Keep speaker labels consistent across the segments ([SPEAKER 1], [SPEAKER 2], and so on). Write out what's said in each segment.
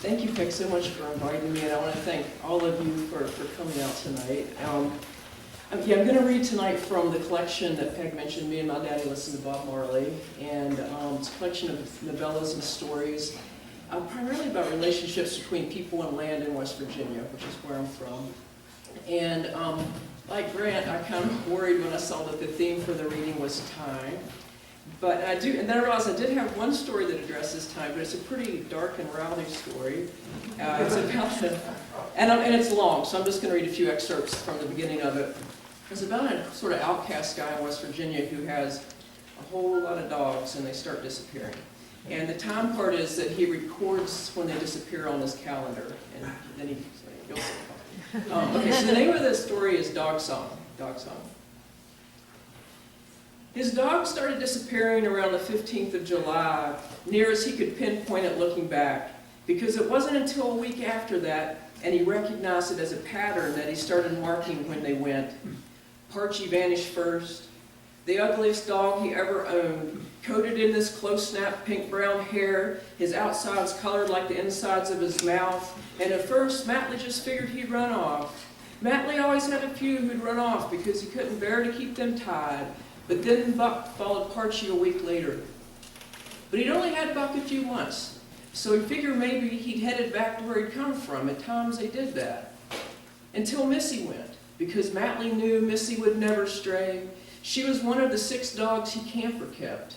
[SPEAKER 1] Thank you, Peg, so much for inviting me, and I want to thank all of you for coming out tonight. I'm going to read tonight from the collection that Peg mentioned. Me and my daddy listened to Bob Marley, and it's a collection of novellas and stories, primarily about relationships between people and land in West Virginia, which is where I'm from. And like Grant, I kind of worried when I saw that the theme for the reading was time. But and then I realized I did have one story that addresses time, but it's a pretty dark and rowdy story. It's about and it's long, so I'm just going to read a few excerpts from the beginning of it. It's about a sort of outcast guy in West Virginia who has a whole lot of dogs, and they start disappearing. And the time part is that he records when they disappear on his calendar, and then you'll see. Okay, so the name of this story is Dog Song. Dog Song. His dog started disappearing around the 15th of July, near as he could pinpoint it looking back, because it wasn't until a week after that, and he recognized it as a pattern, that he started marking when they went. Parchie vanished first, the ugliest dog he ever owned, coated in this close-snapped pink-brown hair, his outsides colored like the insides of his mouth, and at first Matley just figured he'd run off. Matley always had a few who'd run off because he couldn't bear to keep them tied. But then Buck followed Parchie a week later. But he'd only had Buck a few months, so he figured maybe he'd headed back to where he'd come from. At times they did that. Until Missy went, because Matley knew Missy would never stray. She was one of the 6 dogs he camper kept.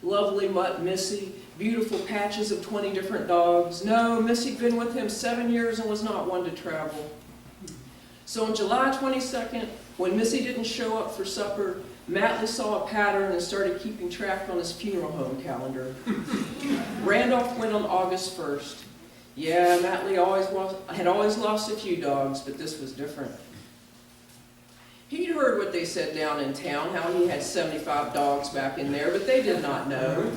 [SPEAKER 1] Lovely mutt Missy, beautiful patches of 20 different dogs. No, Missy'd been with him 7 years and was not one to travel. So on July 22nd, when Missy didn't show up for supper, Matley saw a pattern and started keeping track on his funeral home calendar. Randolph went on August 1st. Yeah, Matley had always lost a few dogs, but this was different. He'd heard what they said down in town, how he had 75 dogs back in there, but they did not know.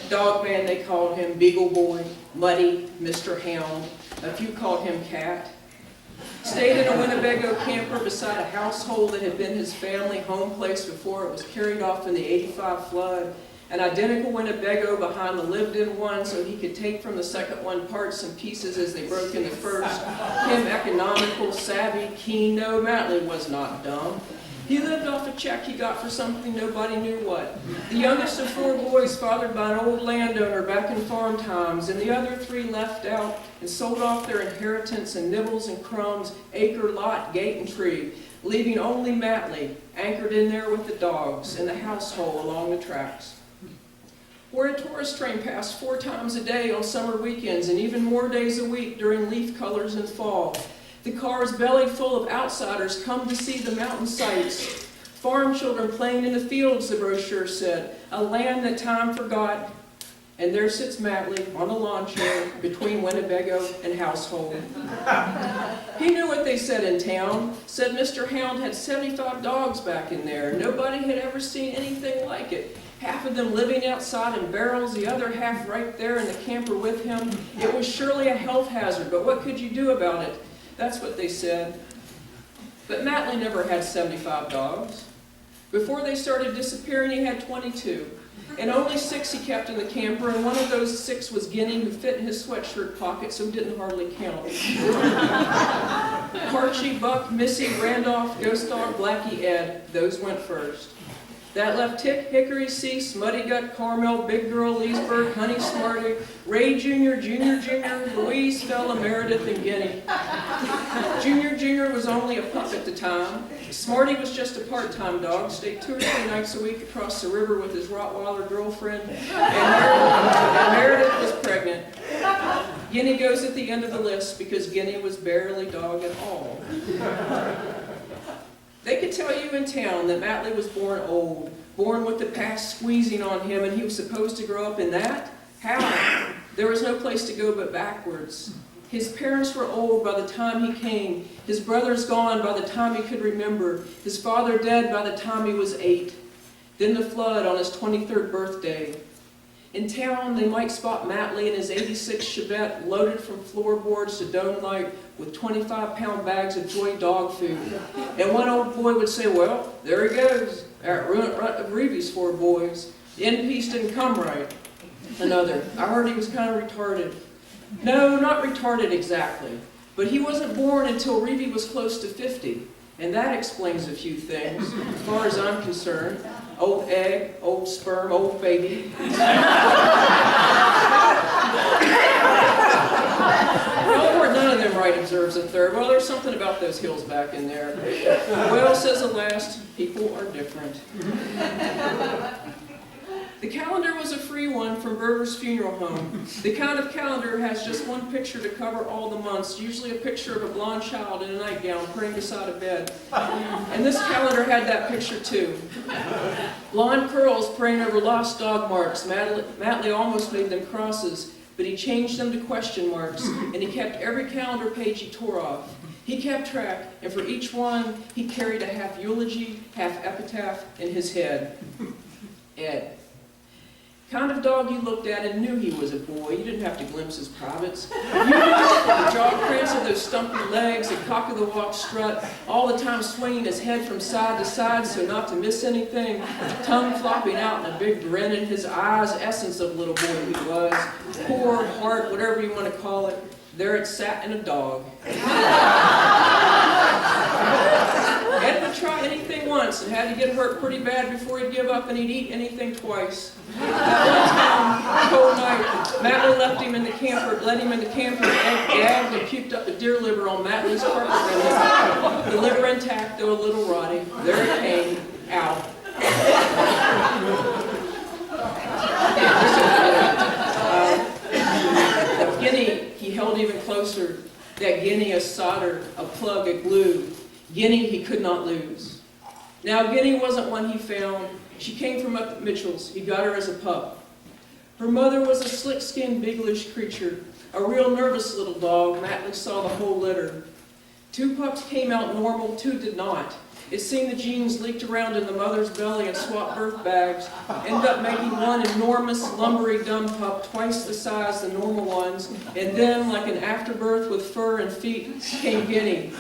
[SPEAKER 1] Dog man, they called him Beagle Boy, Muddy, Mr. Hound. A few called him Cat. Stayed in a Winnebago camper beside a household that had been his family home place before it was carried off in the '85 flood. An identical Winnebago behind the lived-in one so he could take from the second one parts and pieces as they broke in the first. Him economical, savvy, keen. No, Matley was not dumb. He lived off a check he got for something nobody knew what. The youngest of 4 boys fathered by an old landowner back in farm times, and the other 3 left out and sold off their inheritance in nibbles and crumbs, acre, lot, gate, and tree, leaving only Matley anchored in there with the dogs in the househole along the tracks. Where a tourist train passed 4 times a day on summer weekends and even more days a week during leaf colors in fall. The car's belly full of outsiders come to see the mountain sights. Farm children playing in the fields, the brochure said. A land that time forgot. And there sits Matley on a lawn chair between Winnebago and household. He knew what they said in town. Said Mr. Hound had 75 dogs back in there. Nobody had ever seen anything like it. Half of them living outside in barrels, the other half right there in the camper with him. It was surely a health hazard, but what could you do about it? That's what they said. But Matley never had 75 dogs. Before they started disappearing, he had 22. And only 6 he kept in the camper, and one of those 6 was Guinea, who fit in his sweatshirt pocket, so didn't hardly count. Parchie, Buck, Missy, Randolph, Ghost Dog, Blackie, Ed, those went first. That left Tick, Hickory, Cease, Muddy Gut, Carmel, Big Girl, Leesburg, Honey Smarty, Ray Jr., Jr., Louise, Stella, Meredith, and Guinea. Jr. was only a pup at the time. Smarty was just a part-time dog, stayed 2 or 3 nights a week across the river with his Rottweiler girlfriend, and Meredith was pregnant. Guinea goes at the end of the list because Guinea was barely dog at all. They could tell you in town that Matley was born old, born with the past squeezing on him, and he was supposed to grow up in that? How? There was no place to go but backwards. His parents were old by the time he came, his brothers gone by the time he could remember, his father dead by the time he was 8. Then the flood on his 23rd birthday. In town, they might spot Matley in his '86 Chevette loaded from floorboards to dome light with 25-pound bags of Joy dog food. And one old boy would say, well, there he goes, that runt of Reevy's 4 boys. The end piece didn't come right. Another, I heard he was kind of retarded. No, not retarded exactly. But he wasn't born until Reevy was close to 50. And that explains a few things, as far as I'm concerned. Old egg, old sperm, old baby. Well, weren't none of them right, observes a third. Well, there's something about those hills back in there. Well, says the last, people are different. The calendar was a free one from Berger's funeral home. The kind of calendar has just one picture to cover all the months, usually a picture of a blonde child in a nightgown praying beside a bed. And this calendar had that picture too. Blonde curls praying over lost dog marks. Matley almost made them crosses, but he changed them to question marks, and he kept every calendar page he tore off. He kept track, and for each one, he carried a half eulogy, half epitaph in his head. Ed. Kind of dog you looked at and knew he was a boy. You didn't have to glimpse his privates. You knew the jaw prints of those stumpy legs, the cock of the walk strut, all the time swinging his head from side to side so not to miss anything, tongue flopping out and a big grin in his eyes, essence of little boy he was, core, heart, whatever you want to call it. There it sat in a dog. Ed would try anything once and had to get hurt pretty bad before he'd give up, and he'd eat anything twice. That one time, cold night, Matley left him in the camper, let him in the camper, and gagged and puked up a deer liver on Matley's carpet. The liver intact, though a little rotty. There it came, out. Guinea, he held even closer. That guinea, a solder, a plug, a glue. Guinea he could not lose. Now Guinea wasn't one he found. She came from up at Mitchell's. He got her as a pup. Her mother was a slick-skinned, biglish creature, a real nervous little dog. Matley saw the whole litter. 2 pups came out normal, 2 did not. It seemed the genes leaked around in the mother's belly and swapped birth bags, ended up making one enormous, lumbery, dumb pup, twice the size of the normal ones, and then, like an afterbirth with fur and feet, came Guinea.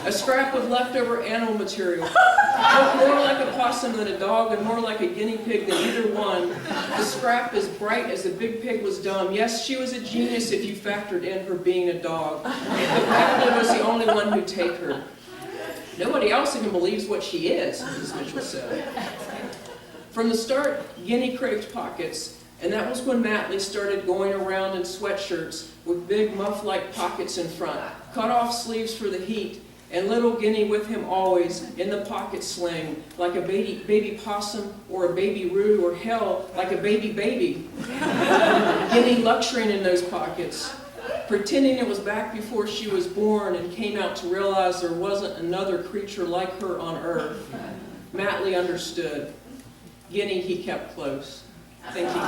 [SPEAKER 1] A scrap of leftover animal material. Looked more like a possum than a dog and more like a guinea pig than either one. The scrap as bright as the big pig was dumb. Yes, she was a genius if you factored in her being a dog. But Matley was the only one who'd take her. Nobody else even believes what she is, as Mitchell said. From the start, Guinea craved pockets, and that was when Matley started going around in sweatshirts with big muff-like pockets in front, cut-off sleeves for the heat, and little Guinea with him always in the pocket sling, like a baby possum or a baby roo, or hell, like a baby. Guinea luxurying in those pockets, pretending it was back before she was born and came out to realize there wasn't another creature like her on earth. Matley understood. Guinea he kept close. Thank you.